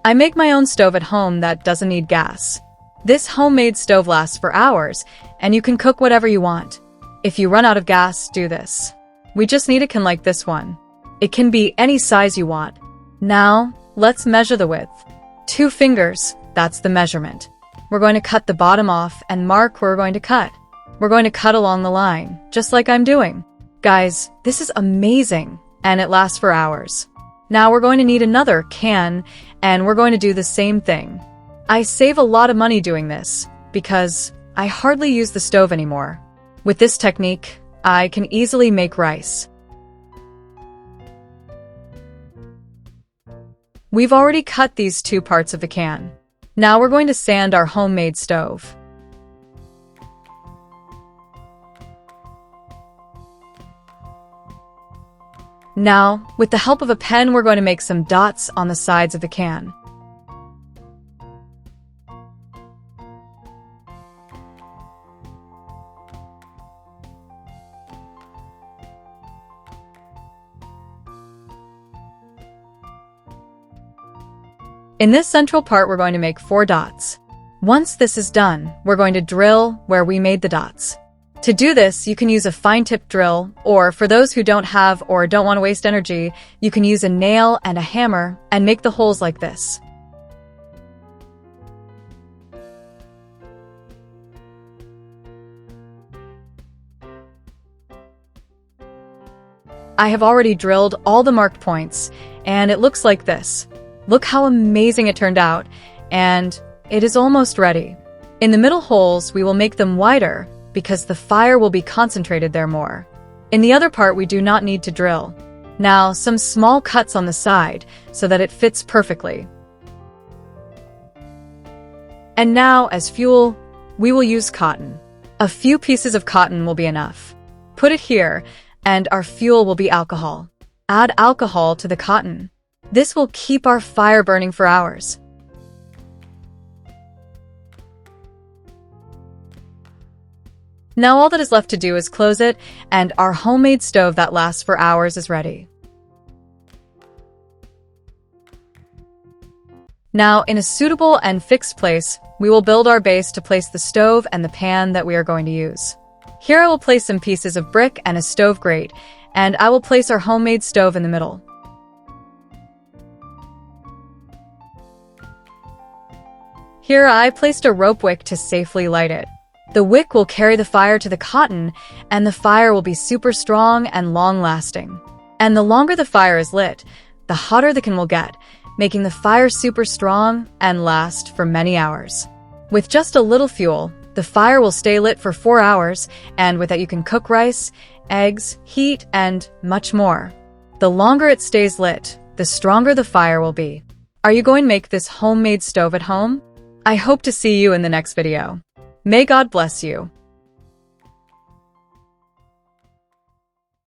I make my own stove at home that doesn't need gas. This homemade stove lasts for hours, and you can cook whatever you want. If you run out of gas, do this. We just need a can like this one. It can be any size you want. Now, let's measure the width. 2 fingers, that's the measurement. We're going to cut the bottom off and mark where we're going to cut. We're going to cut along the line, just like I'm doing. Guys, this is amazing, and it lasts for hours. Now we're going to need another can, and we're going to do the same thing. I save a lot of money doing this, because I hardly use the stove anymore. With this technique, I can easily make rice. We've already cut these 2 parts of the can. Now we're going to sand our homemade stove. Now, with the help of a pen, we're going to make some dots on the sides of the can. In this central part, we're going to make 4 dots. Once this is done, we're going to drill where we made the dots. To do this, you can use a fine-tip drill, or for those who don't have or don't want to waste energy, you can use a nail and a hammer and make the holes like this. I have already drilled all the marked points, and it looks like this. Look how amazing it turned out, and it is almost ready. In the middle holes, we will make them wider, because the fire will be concentrated there more. In the other part, we do not need to drill. Now, some small cuts on the side, so that it fits perfectly. And now, as fuel, we will use cotton. A few pieces of cotton will be enough. Put it here, and our fuel will be alcohol. Add alcohol to the cotton. This will keep our fire burning for hours. Now all that is left to do is close it, and our homemade stove that lasts for hours is ready. Now, in a suitable and fixed place, we will build our base to place the stove and the pan that we are going to use. Here I will place some pieces of brick and a stove grate, and I will place our homemade stove in the middle. Here I placed a rope wick to safely light it. The wick will carry the fire to the cotton, and the fire will be super strong and long-lasting. And the longer the fire is lit, the hotter the can will get, making the fire super strong and last for many hours. With just a little fuel, the fire will stay lit for 4 hours, and with that you can cook rice, eggs, heat, and much more. The longer it stays lit, the stronger the fire will be. Are you going to make this homemade stove at home? I hope to see you in the next video. May God bless you.